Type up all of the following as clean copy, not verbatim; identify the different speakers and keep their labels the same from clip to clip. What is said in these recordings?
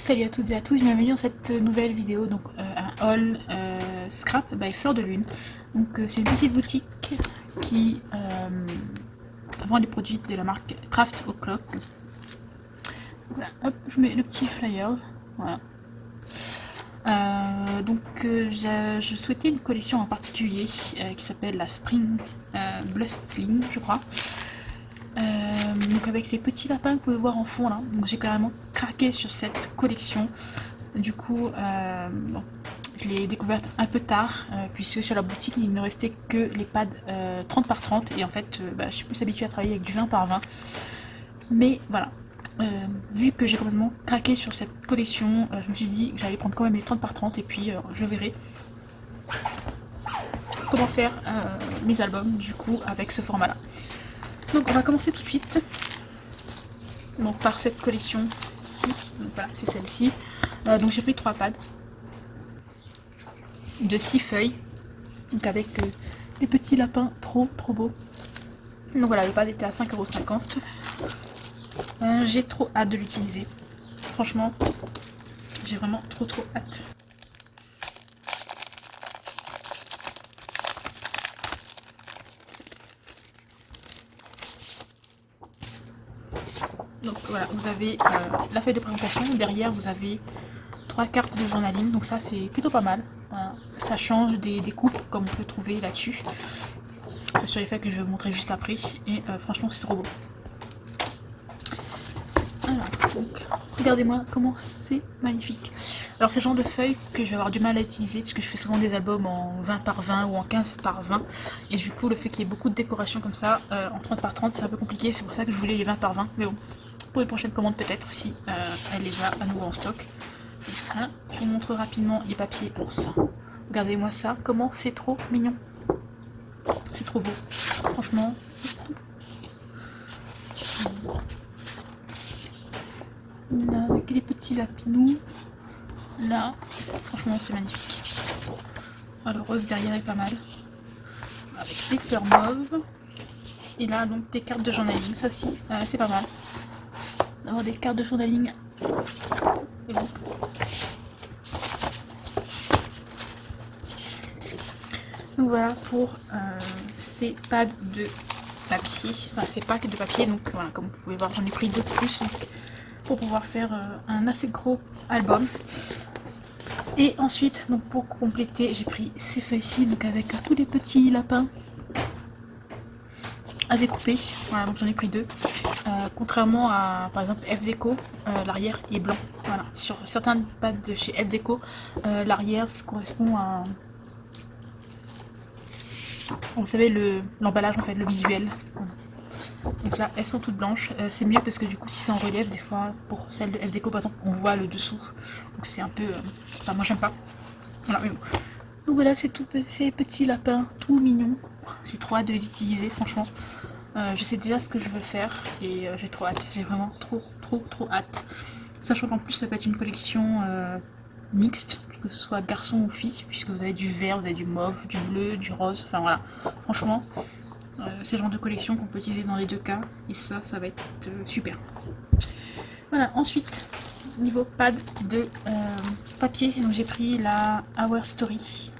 Speaker 1: Salut à toutes et à tous, bienvenue dans cette nouvelle vidéo, donc un haul Scrap by Fleur de Lune. Donc c'est une petite boutique qui vend des produits de la marque Craft O'Clock. Voilà, hop, je mets le petit flyer, voilà. Je souhaitais une collection en particulier qui s'appelle la Spring Blustling, je crois. Donc avec les petits lapins que vous pouvez voir en fond là, donc j'ai carrément craqué sur cette collection. Du coup, bon, je l'ai découverte un peu tard, puisque sur la boutique il ne restait que les pads 30 par 30 et en fait je suis plus habituée à travailler avec du 20 par 20. Mais voilà, vu que j'ai complètement craqué sur cette collection, je me suis dit que j'allais prendre quand même les 30 par 30 et puis je verrai comment faire mes albums du coup avec ce format là. Donc on va commencer tout de suite donc, par cette collection ici. Donc voilà, c'est celle-ci. Donc j'ai pris 3 pads de 6 feuilles, donc avec des petits lapins trop beaux. Donc voilà, le pad était à 5,50 €. J'ai trop hâte de l'utiliser. Franchement, j'ai vraiment trop hâte. Donc voilà, vous avez la feuille de présentation. Derrière, vous avez 3 cartes de journaling. Donc ça, c'est plutôt pas mal. Voilà. Ça change des coupes comme on peut trouver là-dessus. Sur les feuilles que je vais vous montrer juste après. Et franchement, c'est trop beau. Alors, donc, regardez-moi comment c'est magnifique. Alors, c'est le genre de feuilles que je vais avoir du mal à utiliser puisque je fais souvent des albums en 20 par 20 ou en 15 par 20. Et du coup, le fait qu'il y ait beaucoup de décoration comme ça, en 30 par 30, c'est un peu compliqué. C'est pour ça que je voulais les 20 par 20. Mais bon, pour une prochaine commande peut-être si elle les a à nouveau en stock. Voilà. Je vous montre rapidement les papiers pour ça. Regardez-moi ça, comment c'est trop mignon. C'est trop beau. Franchement. Là, avec les petits lapinous. Là, franchement, c'est magnifique. Alors, le rose derrière est pas mal. Avec des fleurs mauves. Et là, donc, des cartes de journaling. Ça aussi, c'est pas mal. D'avoir des cartes de journaling. Et bon. Donc voilà pour ces pads de papier, enfin ces packs de papier. Donc voilà, comme vous pouvez voir, j'en ai pris 2 de plus donc, pour pouvoir faire un assez gros album. Et ensuite, donc pour compléter, j'ai pris ces feuilles-ci, donc avec tous les petits lapins à découper. Voilà, donc j'en ai pris 2. Contrairement à par exemple F Deco, l'arrière est blanc. Voilà, sur certains pads de chez F Deco, l'arrière correspond à, vous savez, l'emballage en fait, le visuel. Donc là, elles sont toutes blanches. C'est mieux parce que du coup, si c'est en relief, des fois, pour celle de F Deco par exemple, on voit le dessous. Donc c'est un peu... Enfin, moi j'aime pas. Voilà, mais bon. Donc voilà, c'est tout ces petits lapins, tout mignons. J'ai trop hâte de les utiliser, franchement. Je sais déjà ce que je veux faire et j'ai trop hâte. J'ai vraiment trop hâte. Sachant qu'en plus, ça peut être une collection mixte, que ce soit garçon ou fille, puisque vous avez du vert, vous avez du mauve, du bleu, du rose, enfin voilà. Franchement, c'est le genre de collection qu'on peut utiliser dans les 2 cas, et ça va être super. Voilà, ensuite, niveau pad de papier, donc j'ai pris la Our Story,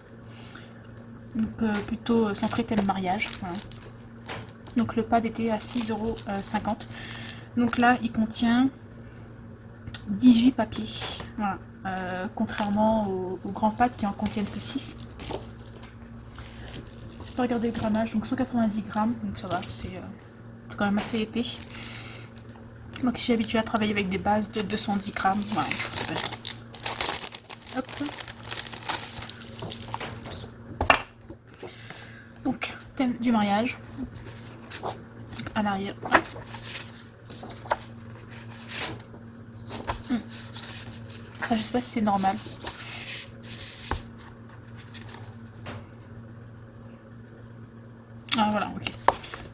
Speaker 1: donc plutôt centré thème mariage, voilà. Donc le pad était à 6,50 €. Donc là, il contient 18 papiers, voilà. Contrairement aux grands pads qui en contiennent que 6. Je peux regarder le grammage, donc 190 grammes, donc ça va, c'est quand même assez épais. Moi qui suis habituée à travailler avec des bases de 210 grammes, voilà. Hop. Donc, thème du mariage, à l'arrière. Ça, je sais pas si c'est normal. Ah voilà, ok.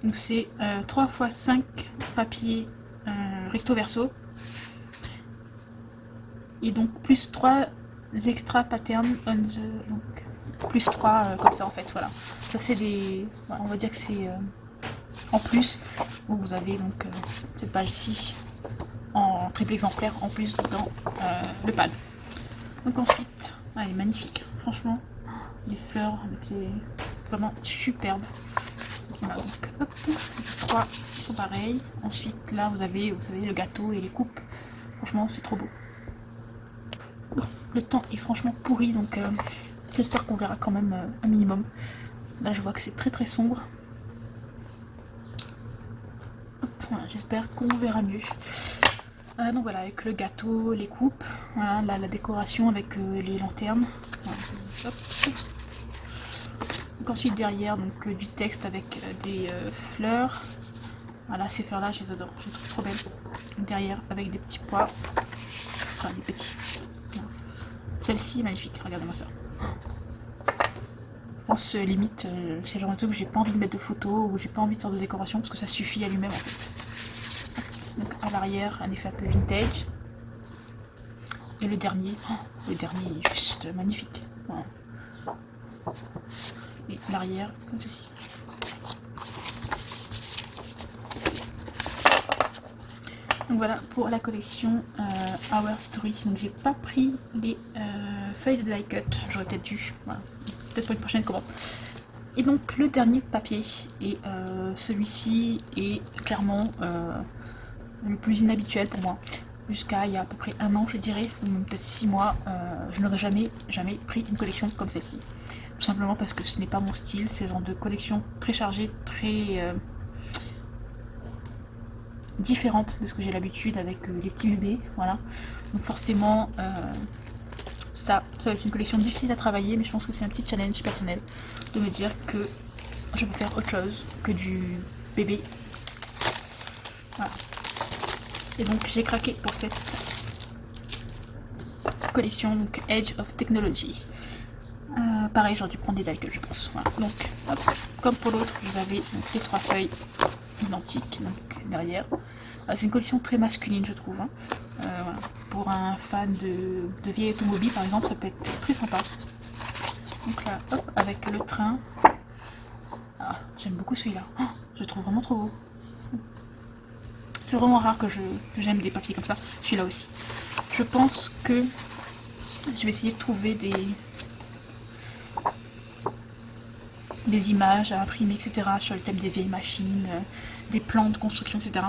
Speaker 1: Donc c'est 3 x 5 papiers recto verso. Et donc plus 3 extra patterns on the... Donc, plus 3 comme ça en fait, voilà. Ça c'est les... Voilà, on va dire que c'est en plus. Où vous avez donc cette page-ci en triple exemplaire en plus dans le pad. Donc ensuite, elle est magnifique, franchement, les fleurs avec les... vraiment superbes. Voilà, donc hop, les trois sont pareils. Ensuite là vous avez, vous savez, le gâteau et les coupes. Franchement c'est trop beau. Bon, le temps est franchement pourri, donc j'espère qu'on verra quand même un minimum. Là je vois que c'est très sombre. Voilà, j'espère qu'on verra mieux. Donc voilà, avec le gâteau, les coupes, voilà, la décoration avec les lanternes. Voilà, hop. Donc ensuite derrière, donc du texte avec des fleurs. Voilà, ces fleurs là je les adore, je les trouve trop belles. Donc, derrière avec des petits pois, enfin des petits. Voilà. Celle-ci est magnifique, regardez-moi ça. Je pense limite c'est le genre de truc où j'ai pas envie de mettre de photos, ou j'ai pas envie de faire de décoration parce que ça suffit à lui-même en fait. Donc à l'arrière un effet un peu vintage. Et le dernier est juste magnifique. Voilà. Et l'arrière comme ceci. Donc voilà pour la collection Our Story. Donc j'ai pas pris les feuilles de die cut, j'aurais peut-être dû. Voilà. Peut-être pour une prochaine commande. Et donc le dernier papier, et celui-ci est clairement le plus inhabituel pour moi. Jusqu'à il y a à peu près un an je dirais, ou peut-être 6 mois, je n'aurais jamais pris une collection comme celle-ci. Tout simplement parce que ce n'est pas mon style, c'est le genre de collection très chargée, très différente de ce que j'ai l'habitude avec les petits bébés, voilà. Donc forcément, ça va être une collection difficile à travailler, mais je pense que c'est un petit challenge personnel de me dire que je peux faire autre chose que du bébé. Voilà. Et donc j'ai craqué pour cette collection, donc Edge of Technology. Pareil, j'aurais dû prendre des die cut, je pense. Voilà. Donc, hop, comme pour l'autre, vous avez donc, les trois feuilles identiques donc, derrière. C'est une collection très masculine, je trouve. Hein. Voilà. Pour un fan de vieille automobile, par exemple, ça peut être très sympa. Donc là, hop, avec le train. Ah, j'aime beaucoup celui-là. Oh, je le trouve vraiment trop beau. C'est vraiment rare que j'aime des papiers comme ça. Celui-là aussi. Je pense que je vais essayer de trouver des images à imprimer, etc. sur le thème des vieilles machines, des plans de construction, etc.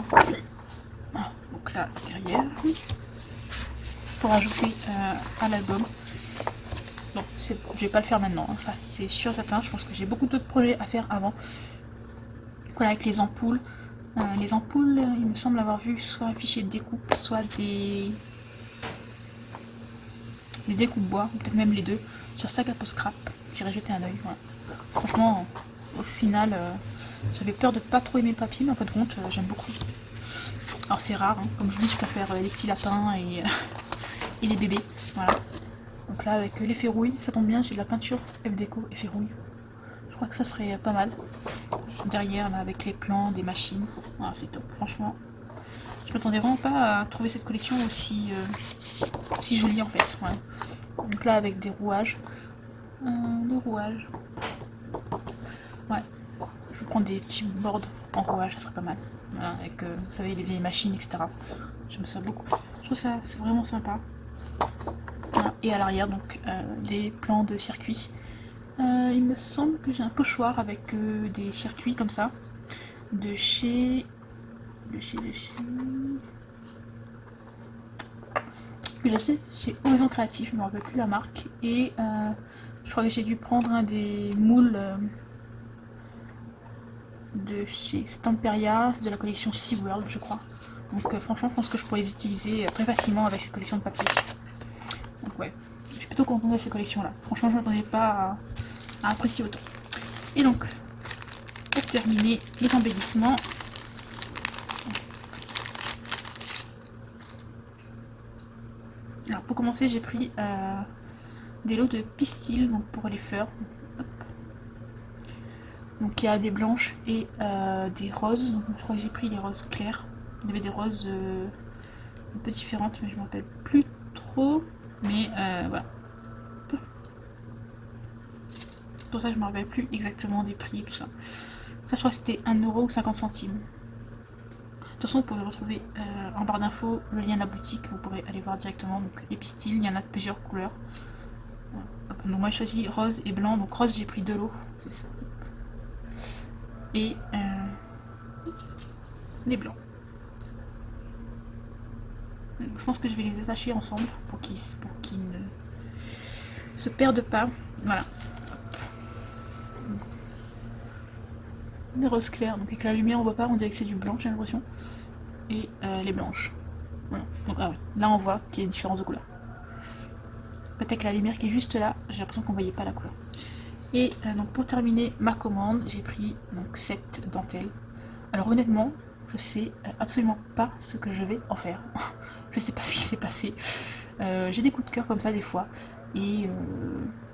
Speaker 1: Ah, donc là, derrière, pour ajouter à l'album. Bon, je vais pas le faire maintenant, hein, ça c'est sûr certain. Je pense que j'ai beaucoup d'autres projets à faire avant. Voilà, avec les ampoules. Les ampoules, il me semble avoir vu soit afficher de découpe, soit des découpes bois, peut-être même les deux. Sur Sac à Post Scrap, j'irai jeter un oeil. Voilà. Franchement, au final, j'avais peur de pas trop aimer le papier, mais en fin de compte, j'aime beaucoup. Alors c'est rare, hein. Comme je dis, je préfère les petits lapins et les bébés. Voilà. Donc là, avec les ferrouilles, ça tombe bien, j'ai de la peinture F-Déco et ferrouilles. Je crois que ça serait pas mal. Derrière, là, avec les plans, des machines. Voilà, c'est top, franchement. Je m'attendais vraiment pas à trouver cette collection aussi jolie en fait. Voilà. Donc là, avec des rouages. Le rouage. Ouais. Je vais prendre des petits boards en rouage, ça serait pas mal. Voilà, avec, vous savez, les vieilles machines, etc. J'aime ça beaucoup. Je trouve ça c'est vraiment sympa. Voilà. Et à l'arrière, donc, les plans de circuit. Il me semble que j'ai un pochoir avec des circuits comme ça. De chez... que j'ai chez Horizon Créatif, je me rappelle plus la marque. Et je crois que j'ai dû prendre un des moules de chez Stamperia, de la collection SeaWorld, je crois. Donc franchement, je pense que je pourrais les utiliser très facilement avec cette collection de papier. Donc ouais, je suis plutôt contente de cette collection-là. Franchement, je ne m'attendais pas à apprécier autant. Et donc, pour terminer, les embellissements. Alors pour commencer, j'ai pris des lots de pistils donc pour les fleurs. Hop. Donc il y a des blanches et des roses. Donc, je crois que j'ai pris les roses claires. Il y avait des roses un peu différentes, mais je ne me rappelle plus trop. Mais voilà. C'est pour ça que je ne me rappelle plus exactement des prix et tout ça. Ça, je crois que c'était 1 € ou 50 centimes. toute façon, vous pouvez retrouver en barre d'infos le lien de la boutique, vous pourrez aller voir directement. Donc les pistils, il y en a de plusieurs couleurs. Donc moi j'ai choisi rose et blanc, donc rose j'ai pris de l'eau, c'est ça. Et les blancs. Donc, je pense que je vais les attacher ensemble pour qu'ils ne se perdent pas. Voilà. Les roses clairs, donc avec la lumière on voit pas, on dirait que c'est du blanc, j'ai l'impression. Et les blanches. Voilà. Donc ah ouais, là on voit qu'il y a une différence de couleur. Peut-être que la lumière qui est juste là, j'ai l'impression qu'on voyait pas la couleur. Et donc pour terminer ma commande, j'ai pris donc cette dentelle. Alors honnêtement, je sais absolument pas ce que je vais en faire. Je sais pas ce qui s'est passé. J'ai des coups de cœur comme ça des fois. Et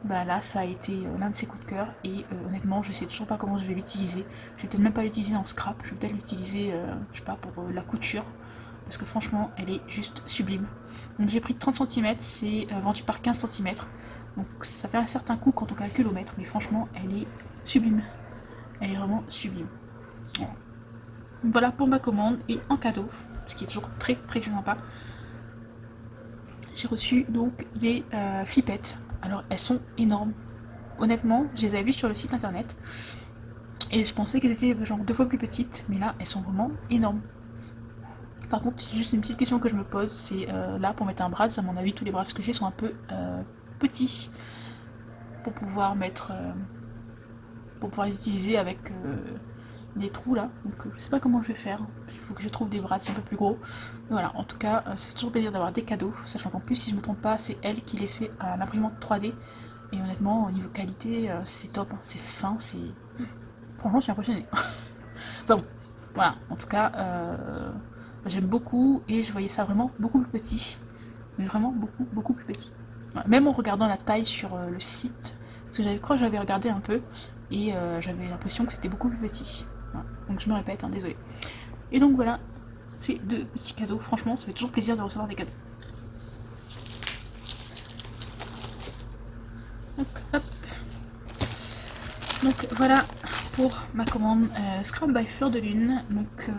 Speaker 1: là ça a été l'un de ces coups de cœur. Et honnêtement, je sais toujours pas comment je vais l'utiliser. Je vais peut-être même pas l'utiliser en scrap. Je vais peut-être l'utiliser, je sais pas, pour la couture. Parce que franchement, elle est juste sublime. Donc j'ai pris 30 cm, c'est vendu par 15 cm. Donc ça fait un certain coût quand on calcule au mètre, mais franchement, elle est sublime. Elle est vraiment sublime. Voilà. Donc voilà pour ma commande. Et en cadeau, ce qui est toujours très très sympa, j'ai reçu donc des flippettes. Alors elles sont énormes. Honnêtement, je les avais vues sur le site internet. Et je pensais qu'elles étaient genre 2 fois plus petites, mais là elles sont vraiment énormes. Par contre, juste une petite question que je me pose, c'est là pour mettre un bras, à mon avis tous les bras que j'ai sont un peu petits pour pouvoir mettre, pour pouvoir les utiliser avec des trous là. Donc je sais pas comment je vais faire. Il faut que je trouve des bras un peu plus gros. Mais voilà, en tout cas, ça fait toujours plaisir d'avoir des cadeaux, sachant qu'en plus si je me trompe pas, c'est elle qui les fait à l'imprimante 3D. Et honnêtement, au niveau qualité, c'est top, hein. C'est fin, c'est. Franchement, je suis impressionnée. Enfin bon, voilà, en tout cas. J'aime beaucoup et je voyais ça vraiment beaucoup plus petit. Mais vraiment beaucoup plus petit. Voilà. Même en regardant la taille sur le site, parce que je crois que j'avais regardé un peu et j'avais l'impression que c'était beaucoup plus petit. Voilà. Donc je me répète, hein, désolé. Et donc voilà, c'est 2 petits cadeaux. Franchement, ça fait toujours plaisir de recevoir des cadeaux. Donc, hop. Donc voilà pour ma commande Scrap by Fleur de Lune. Donc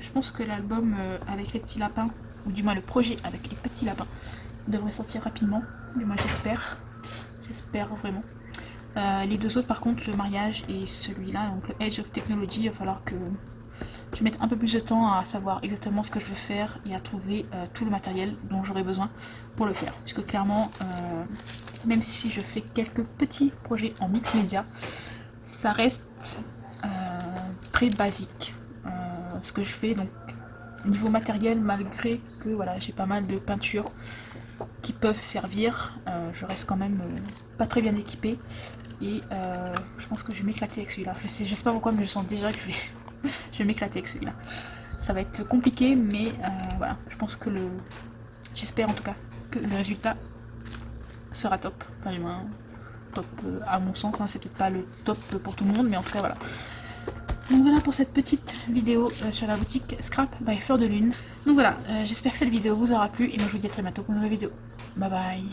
Speaker 1: je pense que l'album avec les petits lapins, ou du moins le projet avec les petits lapins, devrait sortir rapidement. Mais moi j'espère. J'espère vraiment. Les 2 autres par contre, le mariage et celui-là, donc le Edge of Technology, il va falloir que je mette un peu plus de temps à savoir exactement ce que je veux faire et à trouver tout le matériel dont j'aurai besoin pour le faire. Puisque clairement, même si je fais quelques petits projets en mix média, ça reste très basique ce que je fais. Donc niveau matériel, malgré que voilà, j'ai pas mal de peintures qui peuvent servir, je reste quand même pas très bien équipée. Et je pense que je vais m'éclater avec celui-là. Je sais pas pourquoi, mais je sens déjà que je vais m'éclater avec celui-là. Ça va être compliqué, mais voilà, je pense que j'espère en tout cas que le résultat sera top. Enfin du moins top à mon sens, hein. C'est peut-être pas le top pour tout le monde, mais en tout cas voilà. Donc voilà pour cette petite vidéo sur la boutique Scrap by Fleur de Lune. Donc voilà, j'espère que cette vidéo vous aura plu et moi je vous dis à très bientôt pour une nouvelle vidéo. Bye bye.